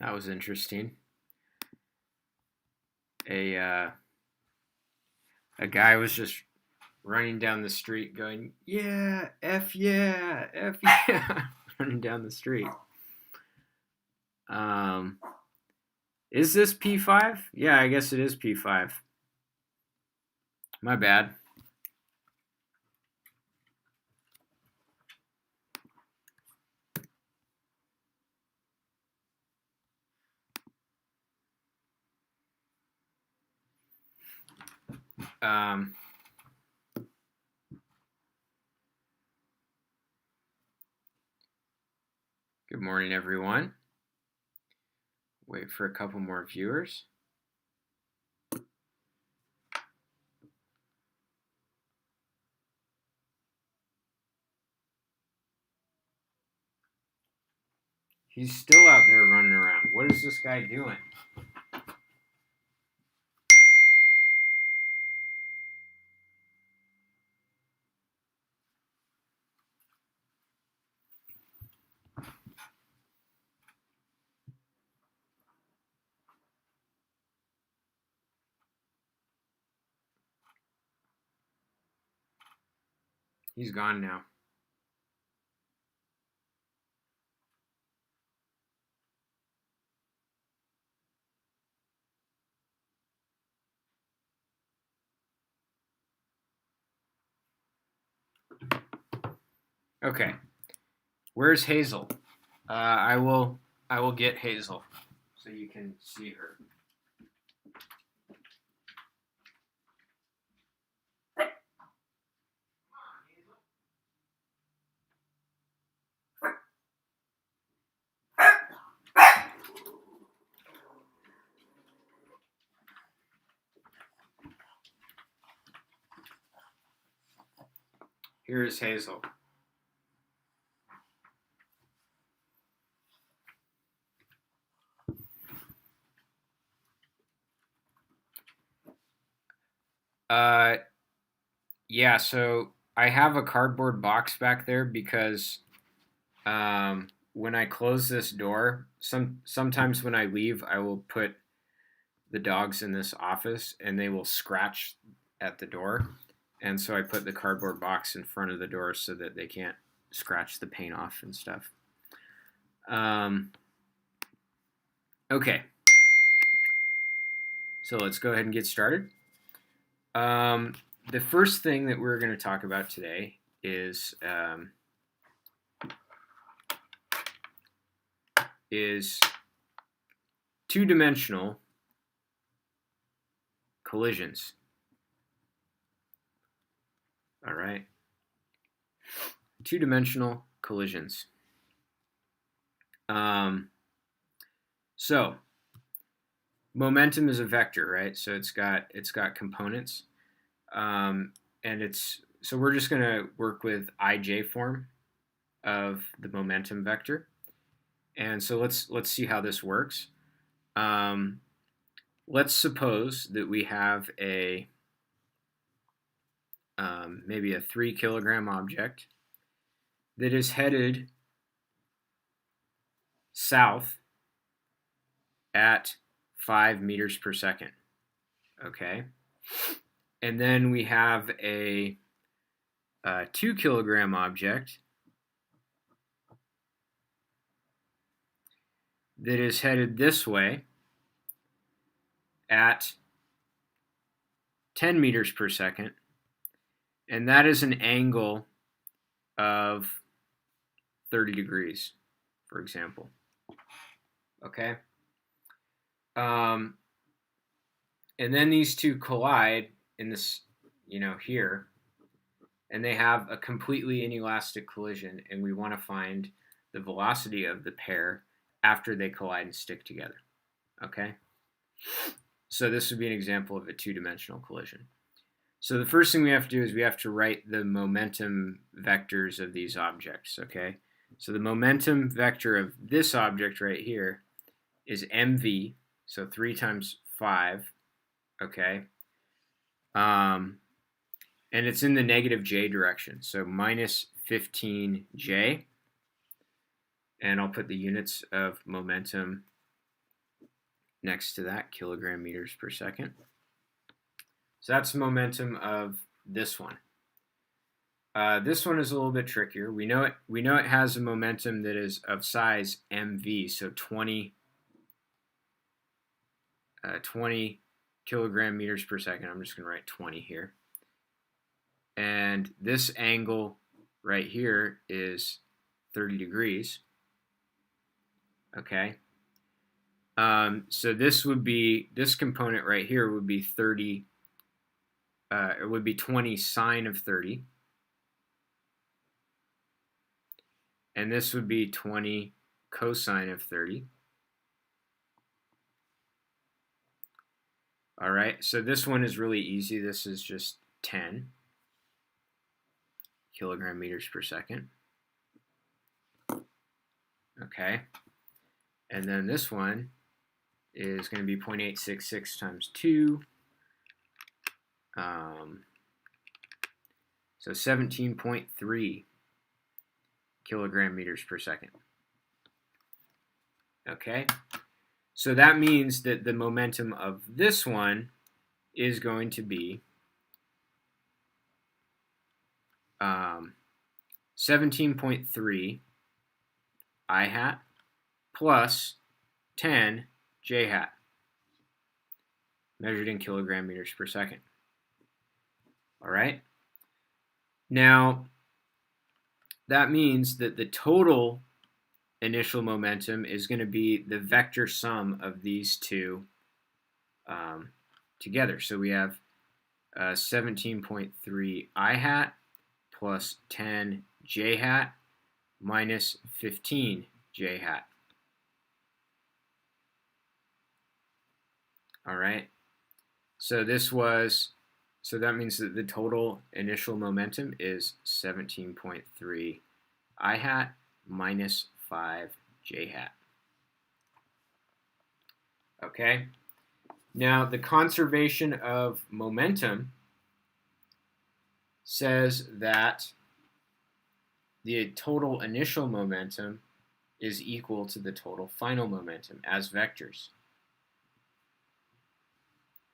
That was interesting. A guy was just running down the street going, yeah, F yeah, F yeah, running down the street. Is this P5? Yeah, I guess it is P5. My bad. Good morning, everyone. Wait for a couple more viewers. He's still out there running around. What is this guy doing? He's gone now. Okay. Where's Hazel? I will get Hazel so you can see her. Here is Hazel. Yeah, so I have a cardboard box back there because when I close this door, sometimes when I leave, I will put the dogs in this office and they will scratch at the door. And so I put the cardboard box in front of the door so that they can't scratch the paint off and stuff. Okay. So let's go ahead and get started. The first thing that we're going to talk about today is two-dimensional collisions. All right. Two-dimensional collisions. So momentum is a vector, right? So it's got components, and so we're just going to work with IJ form of the momentum vector. And so let's see how this works. Let's suppose that we have a maybe a 3 kilogram object that is headed south at 5 meters per second. Okay. And then we have a 2 kilogram object that is headed this way at 10 meters per second. And that is an angle of 30 degrees, for example. Okay. And then these two collide in this, here, and they have a completely inelastic collision, and we want to find the velocity of the pair after they collide and stick together. Okay? So this would be an example of a two-dimensional collision. So the first thing we have to do is we have to write the momentum vectors of these objects, okay? So the momentum vector of this object right here is mv, so 3 times 5, okay? And it's in the negative j direction, so minus 15j. And I'll put the units of momentum next to that, kilogram meters per second. So that's the momentum of this one. This one is a little bit trickier. We know it has a momentum that is of size mv, so 20 kilogram meters per second. I'm just going to write 20 here. And this angle right here is 30 degrees. Okay. So this component right here would be 30. It would be 20 sine of 30. And this would be 20 cosine of 30. All right, so this one is really easy. This is just 10 kilogram meters per second. Okay, and then this one is going to be 0.866 times 2. So 17.3 kilogram meters per second. Okay, so that means that the momentum of this one is going to be 17.3 I hat plus 10 j hat, measured in kilogram meters per second. All right. Now, that means that the total initial momentum is going to be the vector sum of these two together. So we have 17.3 I hat plus 10 j hat minus 15 j hat. All right. So that means that the total initial momentum is 17.3 I hat minus 5 j hat. Okay. Now the conservation of momentum says that the total initial momentum is equal to the total final momentum as vectors.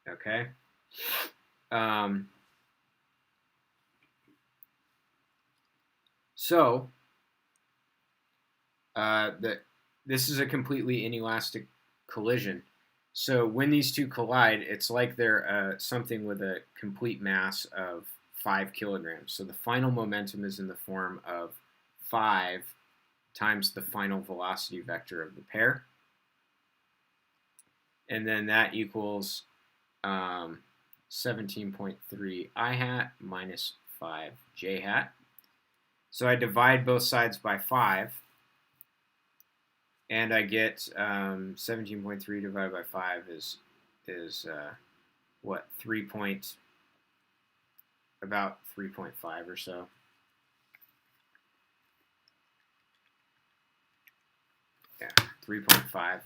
Okay. This is a completely inelastic collision. So when these two collide, it's like they're something with a complete mass of 5 kilograms. So the final momentum is in the form of 5 times the final velocity vector of the pair. And then that equals 17.3 I hat minus 5 j hat. So I divide both sides by 5, and I get 17.3 divided by 5 is what, about 3.5 or so. Yeah, 3.5.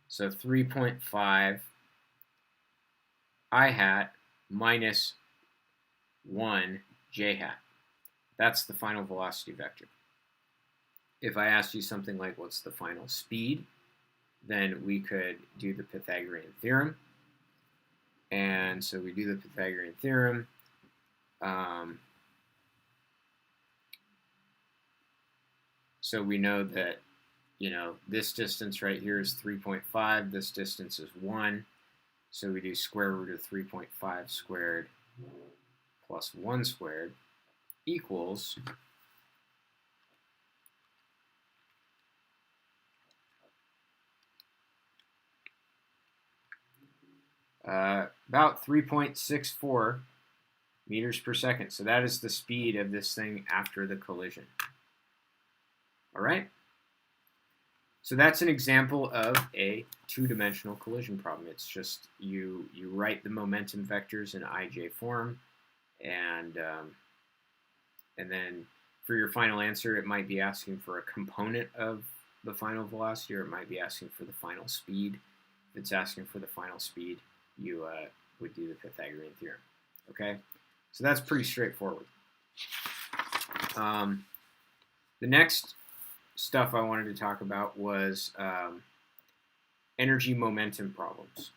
So 3.5 I hat minus 1 j hat. That's the final velocity vector. If I asked you something like what's the final speed, then we could do the Pythagorean theorem. And so we do the Pythagorean theorem. So we know that, this distance right here is 3.5. This distance is 1. So we do square root of 3.5 squared plus 1 squared equals about 3.64 meters per second. So that is the speed of this thing after the collision. All right? So that's an example of a two-dimensional collision problem. It's just you write the momentum vectors in ij form, and then for your final answer, it might be asking for a component of the final velocity, or it might be asking for the final speed. If it's asking for the final speed, you would do the Pythagorean theorem. Okay, so that's pretty straightforward. The next stuff I wanted to talk about was energy momentum problems.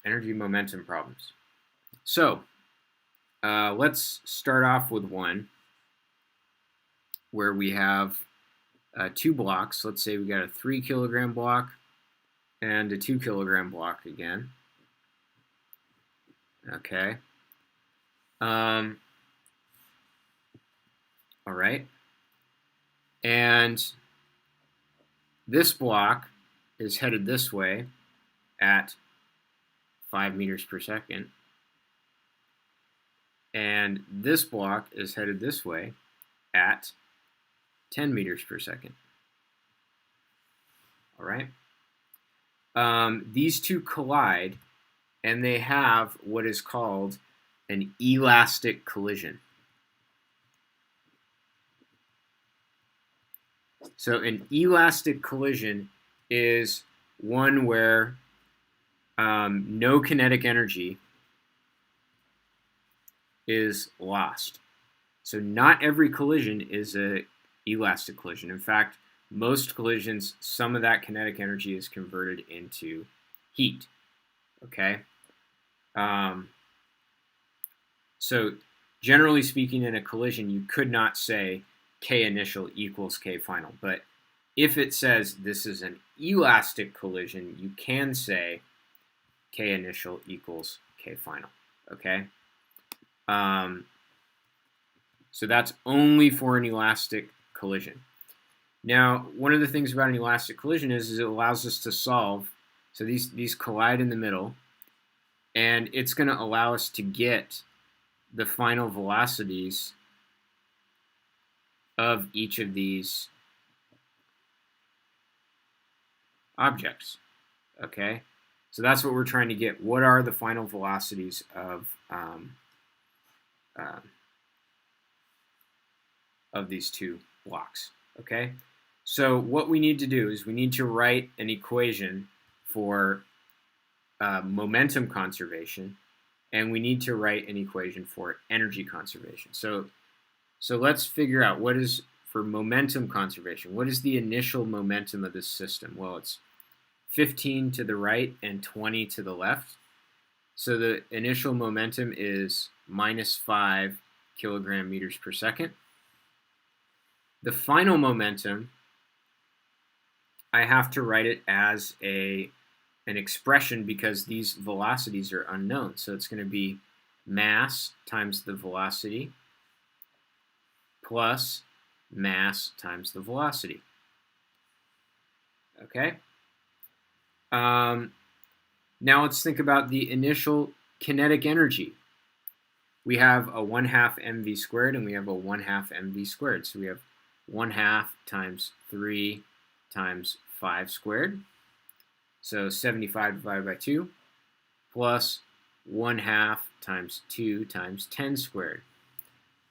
Energy momentum problems. So let's start off with one where we have two blocks. Let's say we got a 3 kilogram block and a 2 kilogram block again. Okay. All right. And this block is headed this way at 5 meters per second. And this block is headed this way at 10 meters per second. All right. These two collide, and they have what is called an elastic collision. So an elastic collision is one where no kinetic energy is lost. So not every collision is an elastic collision. In fact, most collisions, some of that kinetic energy is converted into heat. Okay? So generally speaking, in a collision, you could not say K initial equals K final. But if it says this is an elastic collision, you can say K initial equals K final. Okay? So that's only for an elastic collision. Now, one of the things about an elastic collision is it allows us to solve. So these collide in the middle, and it's going to allow us to get the final velocities of each of these objects. Okay, so that's what we're trying to get. What are the final velocities of these two blocks? Okay, so what we need to do is we need to write an equation for momentum conservation, and we need to write an equation for energy conservation. So let's figure out what is, for momentum conservation, what is the initial momentum of this system? Well, it's 15 to the right and 20 to the left. So the initial momentum is minus 5 kilogram meters per second. The final momentum, I have to write it as an expression because these velocities are unknown. So it's going to be mass times the velocity plus mass times the velocity. Okay? Now let's think about the initial kinetic energy. We have a 1/2 mv squared and we have a 1/2 mv squared. So we have 1/2 times 3 times 5 squared. So 75 divided by 2 plus 1/2 times 2 times 10 squared.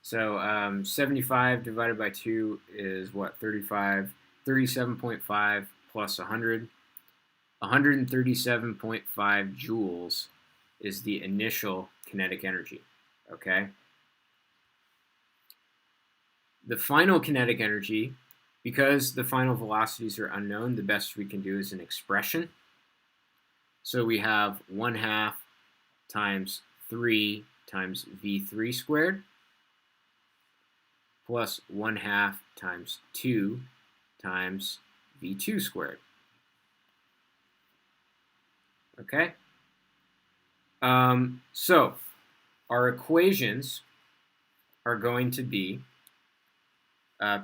So 75 divided by 2 is what? 37.5 plus 100. 137.5 joules is the initial kinetic energy. Okay? The final kinetic energy, because the final velocities are unknown, the best we can do is an expression. So we have 1/2 times 3 times v3 squared plus 1/2 times 2 times v2 squared. Okay? So our equations are going to be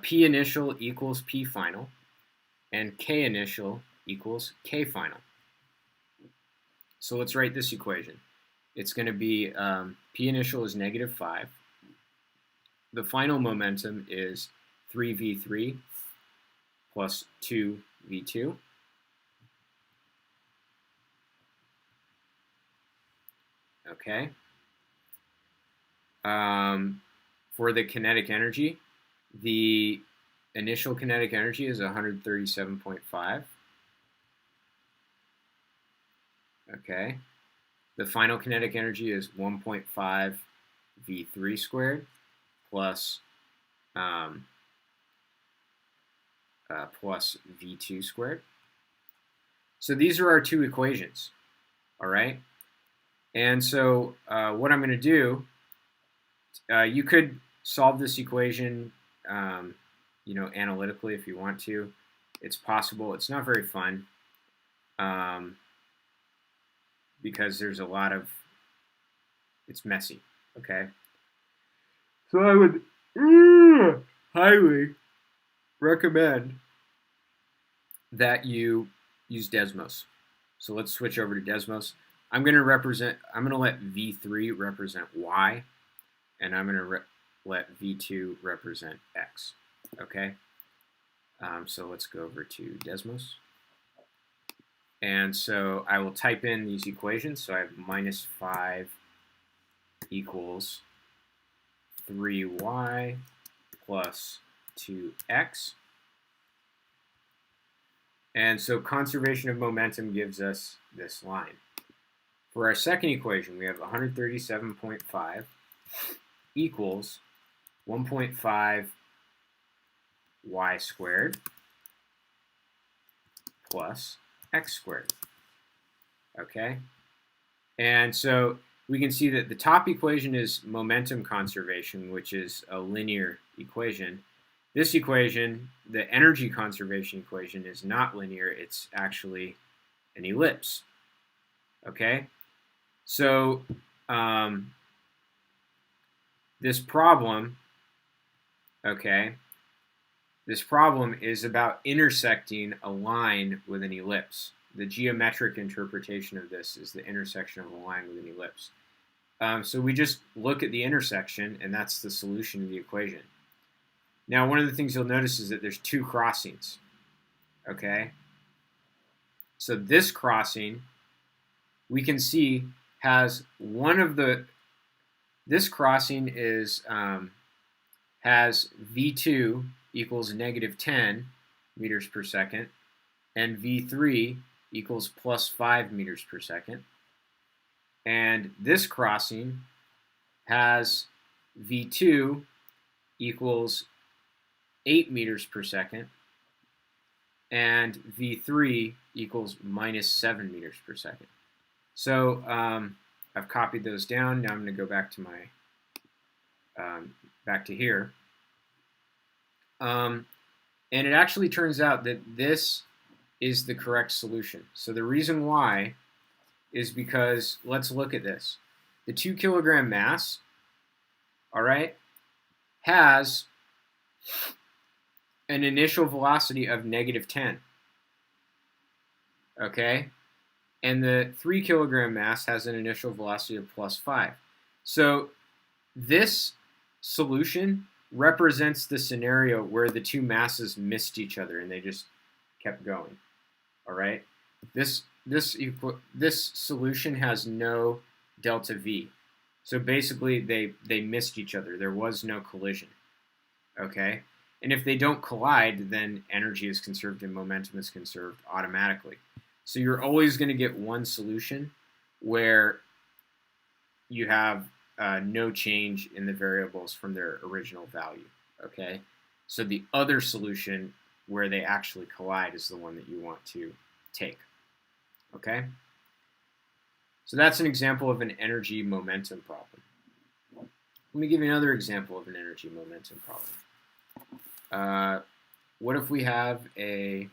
P initial equals P final, and K initial equals K final. So let's write this equation. It's going to be P initial is -5. The final momentum is 3v3 plus 2v2. Okay. For the kinetic energy, the initial kinetic energy is 137.5. Okay. The final kinetic energy is 1.5 v3 squared plus v2 squared. So these are our two equations, all right? And so what I'm going to do, you could solve this equation, analytically if you want to. It's possible. It's not very fun because there's a lot of, it's messy, okay? So I would highly recommend that you use Desmos. So let's switch over to Desmos. I'm going to let V3 represent Y, and I'm going to let V2 represent X, okay? So let's go over to Desmos. And so I will type in these equations. So I have -5 equals 3y plus 2x. And so conservation of momentum gives us this line. For our second equation, we have 137.5 equals 1.5 y squared plus x squared. Okay? And so we can see that the top equation is momentum conservation, which is a linear equation. This equation, the energy conservation equation, is not linear. It's actually an ellipse. Okay? So this problem, this problem is about intersecting a line with an ellipse. The geometric interpretation of this is the intersection of a line with an ellipse. So we just look at the intersection, and that's the solution to the equation. Now, one of the things you'll notice is that there's two crossings, okay? So this crossing, we can see, has one of the, this crossing is, has V2 equals -10 meters per second, and V3 equals +5 meters per second. And this crossing has V2 equals 8 meters per second, and V3 equals -7 meters per second. So I've copied those down. Now I'm going to go back to my, back to here. And it actually turns out that this is the correct solution. So the reason why is because, let's look at this. The 2 kilogram mass, all right, has an initial velocity of -10, okay? And the 3 kilogram mass has an initial velocity of +5. So this solution represents the scenario where the two masses missed each other and they just kept going, all right? This solution has no delta V. So basically they missed each other. There was no collision, okay? And if they don't collide, then energy is conserved and momentum is conserved automatically. So you're always going to get one solution where you have no change in the variables from their original value, okay? So the other solution where they actually collide is the one that you want to take, okay? So that's an example of an energy momentum problem. Let me give you another example of an energy momentum problem. What if we have a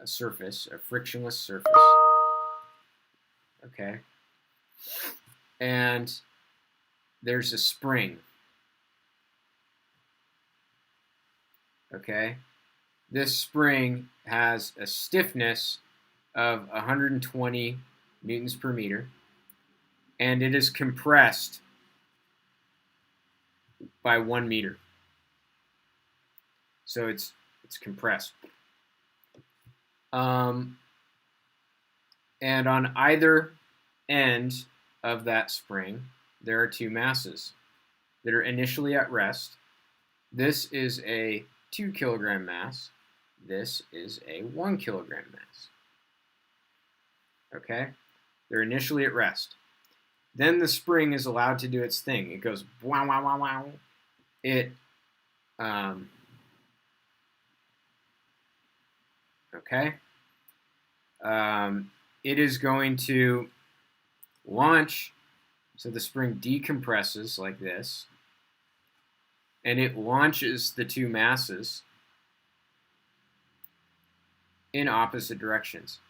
surface, a frictionless surface, okay? And there's a spring, okay, this spring has a stiffness of 120 newtons per meter, and it is compressed by 1 meter. So it's compressed. And on either end of that spring, there are two masses that are initially at rest. This is a 2 kilogram mass. This is a 1 kilogram mass. Okay? They're initially at rest. Then the spring is allowed to do its thing. It goes wow, wow, wow, wow. It, okay? It is going to launch, so the spring decompresses like this, and it launches the two masses in opposite directions.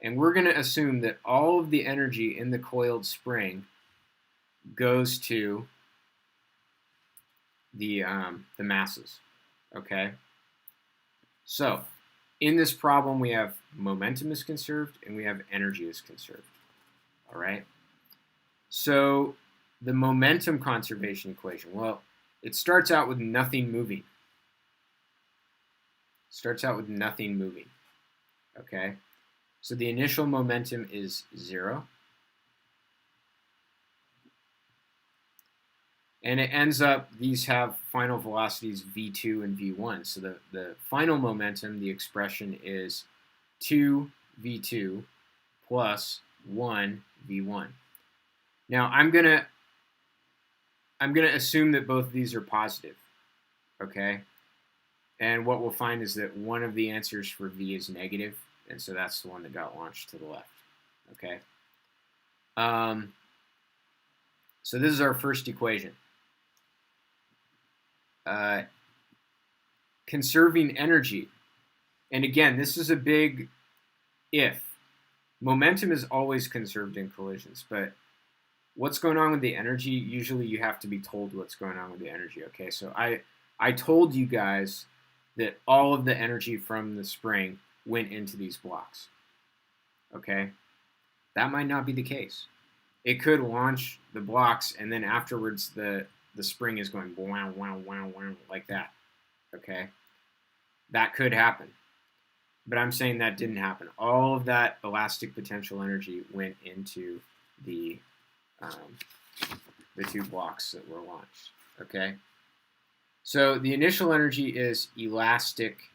And we're going to assume that all of the energy in the coiled spring goes to the masses, okay? So in this problem, we have momentum is conserved and we have energy is conserved, all right? So the momentum conservation equation, well, it starts out with nothing moving. Okay? So the initial momentum is 0. And it ends up, these have final velocities v2 and v1. So the final momentum, the expression is 2v2 plus 1v1. Now I'm gonna assume that both of these are positive, okay? And what we'll find is that one of the answers for v is negative, and so that's the one that got launched to the left, okay? So this is our first equation. Conserving energy. And again, this is a big if. Momentum is always conserved in collisions, but what's going on with the energy, usually you have to be told what's going on with the energy, okay? So I told you guys that all of the energy from the spring went into these blocks, okay? That might not be the case. It could launch the blocks, and then afterwards the spring is going wow, wow, wow, wow, like that, okay? That could happen. But I'm saying that didn't happen. All of that elastic potential energy went into the two blocks that were launched, okay? So the initial energy is elastic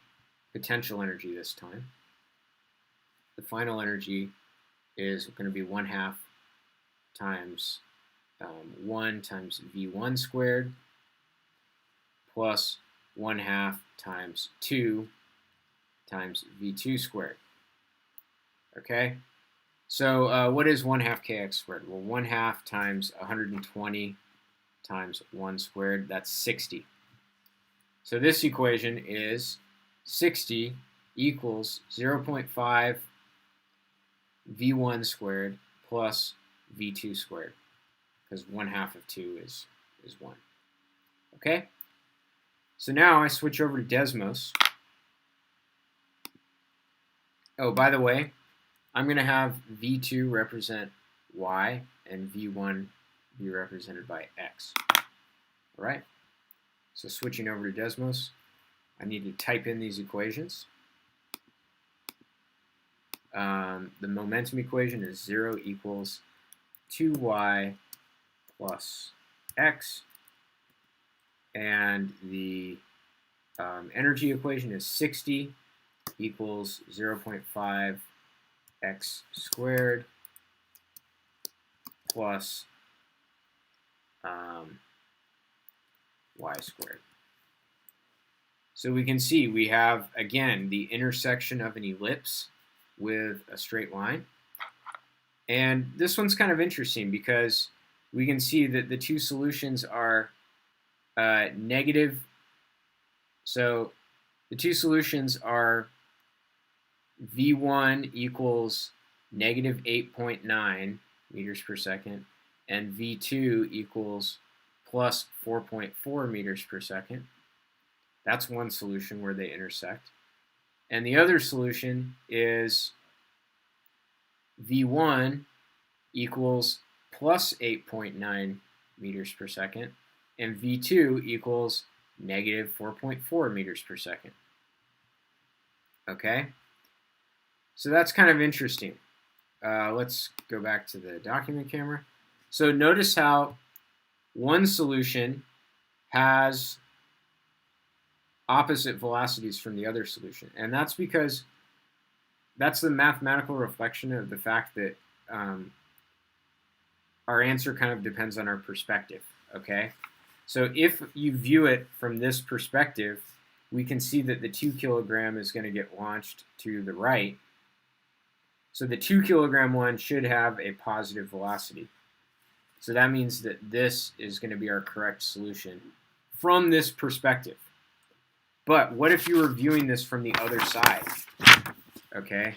potential energy this time. The final energy is going to be 1/2 times 1 times v1 squared plus 1/2 times 2 times v2 squared. Okay? So what is 1/2 kx squared? Well, 1/2 times 120 times 1 squared, that's 60. So this equation is 60 equals 0.5 v1 squared plus v2 squared, because 1/2 of 2 is 1. Okay? So now I switch over to Desmos. Oh, by the way, I'm going to have v2 represent y and v1 be represented by x. All right? So switching over to Desmos, I need to type in these equations. The momentum equation is 0 equals 2y plus x, and the energy equation is 60 equals 0.5 x squared plus y squared. So we can see we have, again, the intersection of an ellipse with a straight line. And this one's kind of interesting because we can see that the two solutions are negative. So the two solutions are v1 equals negative 8.9 meters per second, and v2 equals plus 4.4 meters per second. That's one solution where they intersect. And the other solution is V1 equals plus 8.9 meters per second, and V2 equals negative 4.4 meters per second. Okay? So that's kind of interesting. Let's go back to the document camera. So notice how one solution has opposite velocities from the other solution. And that's because that's the mathematical reflection of the fact that our answer kind of depends on our perspective, okay? So if you view it from this perspective, we can see that the 2 kilogram is going to get launched to the right. So the 2 kilogram one should have a positive velocity. So that means that this is going to be our correct solution from this perspective. But what if you were viewing this from the other side? Okay?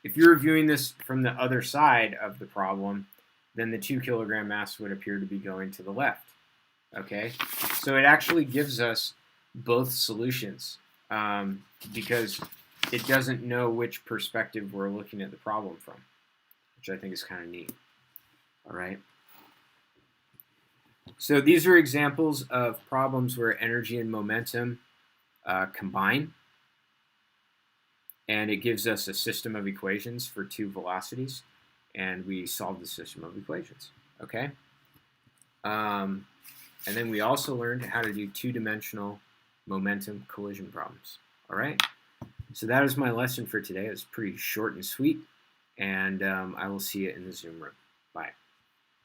If you were viewing this from the other side of the problem, then the 2 kilogram mass would appear to be going to the left. Okay? So it actually gives us both solutions because it doesn't know which perspective we're looking at the problem from, which I think is kind of neat. All right? So these are examples of problems where energy and momentum combine, and it gives us a system of equations for two velocities, and we solve the system of equations. Okay? And then we also learned how to do two-dimensional momentum collision problems. All right? So that is my lesson for today. It was pretty short and sweet, and I will see you in the Zoom room. Bye.